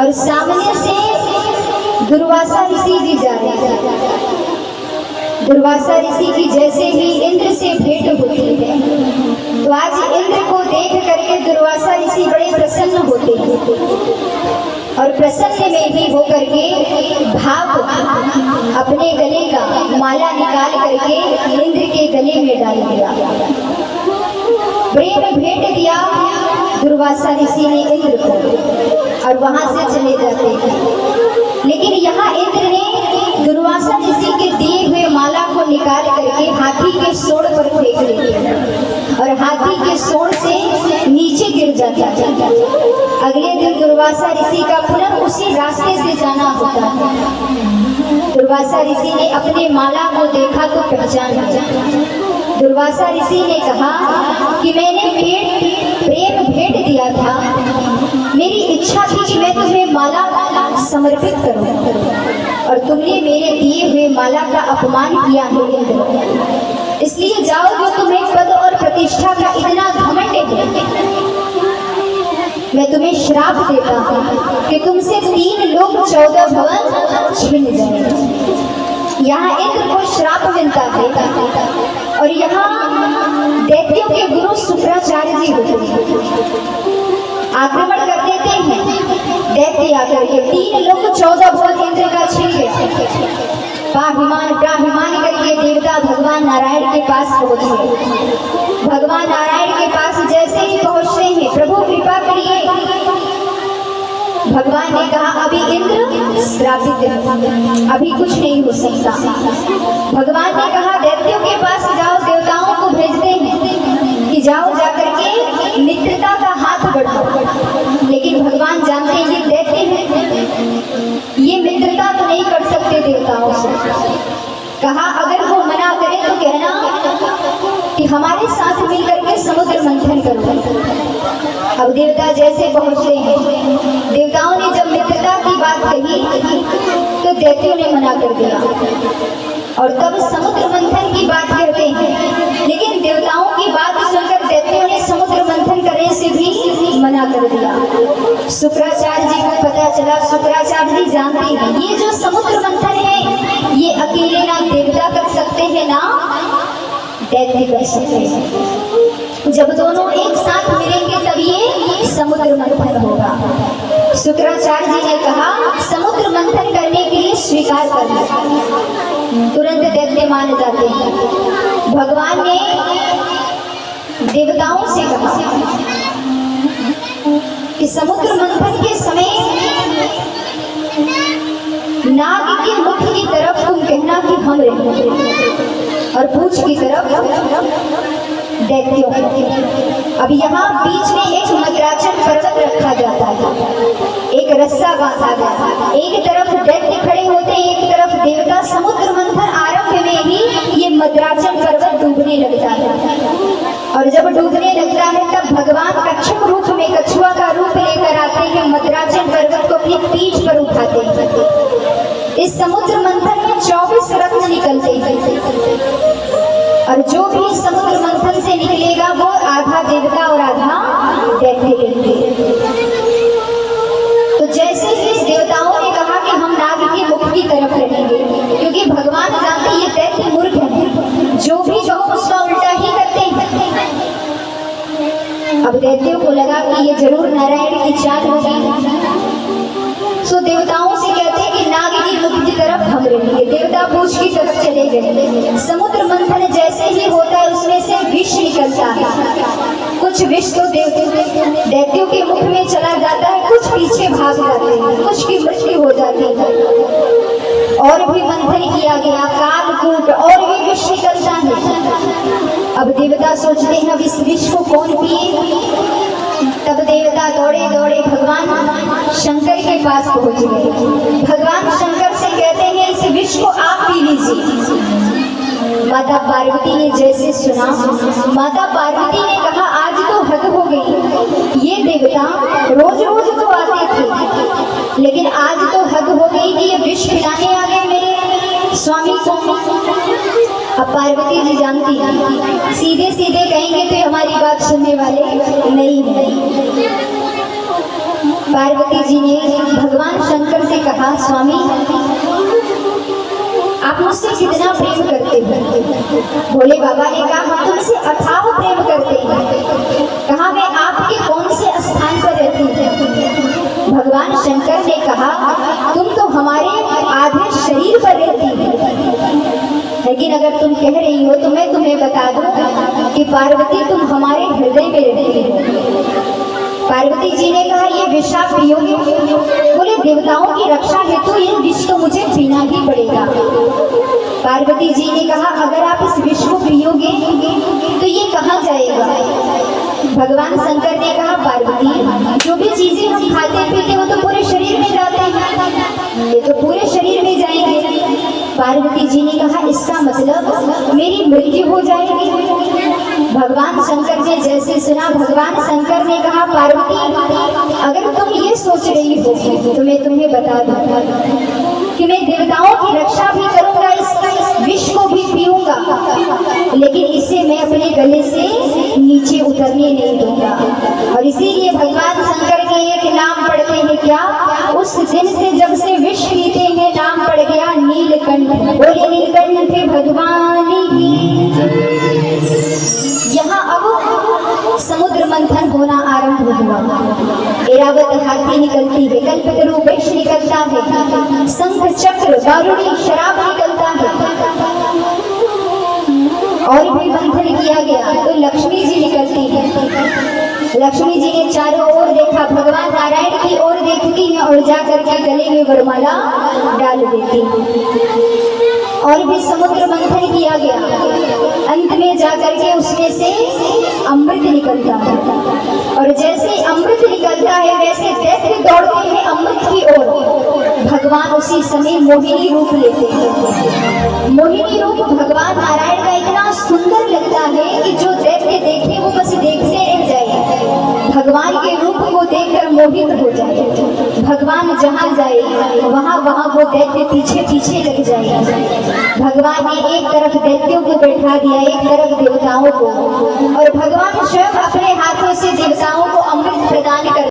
और सामने से दुर्वासा ऋषि भी जा रहे हैं। दुर्वासा ऋषि की जैसे ही इंद्र से भेंट होती है तो आज इंद्र को देख करके दुर्वासा ऋषि बड़े प्रसन्न होते हैं और प्रसन्न में भी होकर के भाव अपने गले का माला निकाल करके इंद्र के गले में डाल दिया। प्रेम भेंट दिया दुर्वासा ऋषि ने इंद्र को और वहां से चले जाते हैं। लेकिन यहाँ इंद्र ने दुर्वासा ऋषि के दिए हुए माला को निकाल करके हाथी के सोड़ पर फेंक देते हैं और हाथी के सोड़ से नीचे गिर जाता है। अगले दिन दुर्वासा ऋषि का पुनः उसी रास्ते से जाना होता है। दुर्वासा ऋषि ने अपने माला को देखा तो पहचान लिया। दुर्वासा ऋषि ने कहा कि मैंने प्रेम भेंट दिया था, मेरी इच्छा थी कि मैं तुम्हें माला समर्पित करूं और तुमने मेरे दिए हुए माला का अपमान किया है। इसलिए जाओ, जो तुम्हें पद और प्रतिष्ठा का इतना घमंड है, मैं तुम्हें श्राप देता हूं कि तुमसे 3 लोक 14 भवन छिन जाएंगे। यहाँ इंद्र को श्राप मिलता है और यहाँ दैत्यों के गुरु शुक्राचार्य जी होते हैं, आक्रमण कर देते हैं। दैत्य आकर के 3 लोक 14 भवन इंद्र का छीन गया। पाहिमान प्राहिमान करके देवता भगवान नारायण के पास पहुंचे। भगवान नारायण के पास जैसे ही पहुंचते हैं, प्रभु कृपा करिए। भगवान ने कहा अभी इंद्र श्रापित है, अभी कुछ नहीं हो सकता। भगवान ने कहा दैत्यों के पास जाओ, देवताओं को भेजते हैं कि जाओ जाकर के मित्रता का हाथ बढ़ाओ। लेकिन भगवान जानते हैं ये दैत्य हैं, ये मित्रता तो नहीं कर सकते देवताओं से। कहा अगर वो मना करे तो कहना कि हमारे साथ मिलकर के समुद्र मंथन करो। अब देवता जैसे पहुंचते हैं, देवताओं ने जब मित्रता की बात कही तो दैत्यों ने मना कर दिया और तब समुद्र मंथन की बात कहते हैं। लेकिन देवताओं की बात सुनकर दैत्यों ने समुद्र मंथन करने से भी मना कर दिया। शुक्राचार्य जी को पता चला, शुक्राचार्य जी जानते हैं ये जो समुद्र मंथन है ये अकेले ना देवता कर सकते हैं ना दैत्य कर सकते हैं। जब दोनों एक साथ मिलेंगे तब ये समुद्र मंथन होगा। शुक्राचार्य जी ने कहा समुद्र मंथन करने के लिए स्वीकार कर लिया। तुरंत दैत्य मान जाते हैं। भगवान ने देवताओं से कहा कि समुद्र मंथन के समय नाग के मुख की तरफ तुम कहना कि हम रहेंगे और पूंछ की तरफ दैत्यों। अब यहाँ बीच में एक मद्राचल पर्वत रखा जाता है, एक रस्सा बांधा जाता है। एक तरफ दैत्य खड़े होते हैं, एक तरफ देवता। समुद्र मंथन आरंभ में ही ये मद्राचल पर्वत डूबने लगता है और जब डूबने लगता है तब भगवान कच्छप रूप में कछुआ का रूप लेकर आते हैं, मद्राचल पर्वत को अपनी पीठ पर उठाते हैं। इस समुद्र मंथन में 24 रत्न निकलते हैं और जो भी समुद्र मंथन से निकलेगा वो आधा देवता और आधा दैत्य लेंगे। तो जैसे ही देवताओं ने कहा कि हम नाग के मुख की तरफ रहेंगे, क्योंकि भगवान जानते ये दैत्य मूर्ख है, जो भी कहो उसका उल्टा ही करते हैं। अब दैत्यों को लगा कि ये जरूर नारायण की चाल होगी, सो देवताओं से कहते हैं कि नाग की मुख की तरफ हम रहेंगे। देवता पूंछ की तरफ चले गए। समुद्र मंथन जैसे ही होता है उसमें से विष निकलता है। कुछ विष तो दैत्यों के मुख में चला जाता है, कुछ पीछे भाग जाते हैं, कुछ की मृत्यु हो जाती है। और भी मंथन किया गया, कालकूट और भी विष निकलता है। अब देवता सोचते हैं अब इस विष को कौन पिए। तब देवता दौड़े दौड़े भगवान शंकर के पास पहुंच गए। भगवान शंकर से कहते हैं इस विष को आप पी लीजिए। माता पार्वती ने जैसे सुना, माता पार्वती ने कहा आज तो हद हो गई। ये देवता रोज रोज तो आते थे, लेकिन आज तो हद हो गई कि ये विष पिलाने आ गए मेरे स्वामी को। अब पार्वती जी जानती हैं सीधे सीधे कहेंगे तो हमारी बात सुनने वाले नहीं है। पार्वती जी ने भगवान शंकर से कहा, स्वामी आप मुझसे कितना प्रेम करते हो। भोले बाबा ने कहा, हम तुमसे अथाह प्रेम करते हैं। कहा, मैं आपके कौन से स्थान पर रहती हूँ। भगवान शंकर ने कहा, तुम तो हमारे आधे शरीर पर रहती हो, लेकिन अगर तुम कह रही हो तो मैं तुम्हें बता दूं कि पार्वती तुम हमारे हृदय में रहती हो। पार्वती जी ने कहा, ये विष आप पियोगे? बोले, देवताओं की रक्षा हेतु ये विष तो मुझे पीना ही पड़ेगा। पार्वती जी ने कहा, अगर आप इस विष को पियोगे तो ये कहाँ जाएगा? भगवान शंकर ने कहा, पार्वती जो भी चीजें हम खाते पीते हो तो पूरे शरीर में जाते हैं, ये तो पूरे शरीर में जाएंगे। पार्वती जी ने कहा, इसका मतलब मेरी मृत्यु हो जाएगी। भगवान शंकर ने जैसे सुना, भगवान शंकर ने कहा, पार्वती अगर तुम ये सोच रही हो तो मैं तुम्हें बता दूं कि मैं देवताओं की रक्षा भी करूंगा, इस विष को भी पीऊंगा, लेकिन इसे मैं अपने गले से नीचे उतरने नहीं दूंगा। और इसीलिए भगवान शंकर के एक नाम पढ़ते हैं, क्या? उस दिन से जब से विष पीते हैं नाम पड़ गया नीलकंठ। बोले नीलकंठ भगवान की। यहाँ अब समुद्र मंथन होना आरंभ हुआ। ऐरावत हाथी निकलती है, कल्पतरु वृक्ष निकलता है, शंख चक्र दारुणी शराब निकलता है, और भी मंथन किया गया तो लक्ष्मी जी निकलती है। लक्ष्मी जी ने चारों ओर देखा, भगवान नारायण की ओर देखती है और जाकर के गले में वरमाला डाल देती है। और भी समुद्र मंथन किया गया, अंत में जाकर के उसमें से अमृत निकलता है, और जैसे अमृत निकलता है वैसे दैत्य दौड़ते हैं अमृत की ओर। भगवान उसी समय मोहिनी रूप लेते हैं। मोहिनी रूप भगवान नारायण का इतना सुंदर लगता है कि जो दैत्य देखे वो बस देखते रह जाए, भगवान के रूप को देखकर मोहित हो जाए। भगवान जहाँ जाए वहाँ वहाँ वो दैत्य पीछे पीछे लग जाए। भगवान ने एक तरफ दैत्यों को बैठा दिया, एक तरफ देवताओं को, और भगवान स्वयं अपने हाथों से देवताओं को अमृत प्रदान कर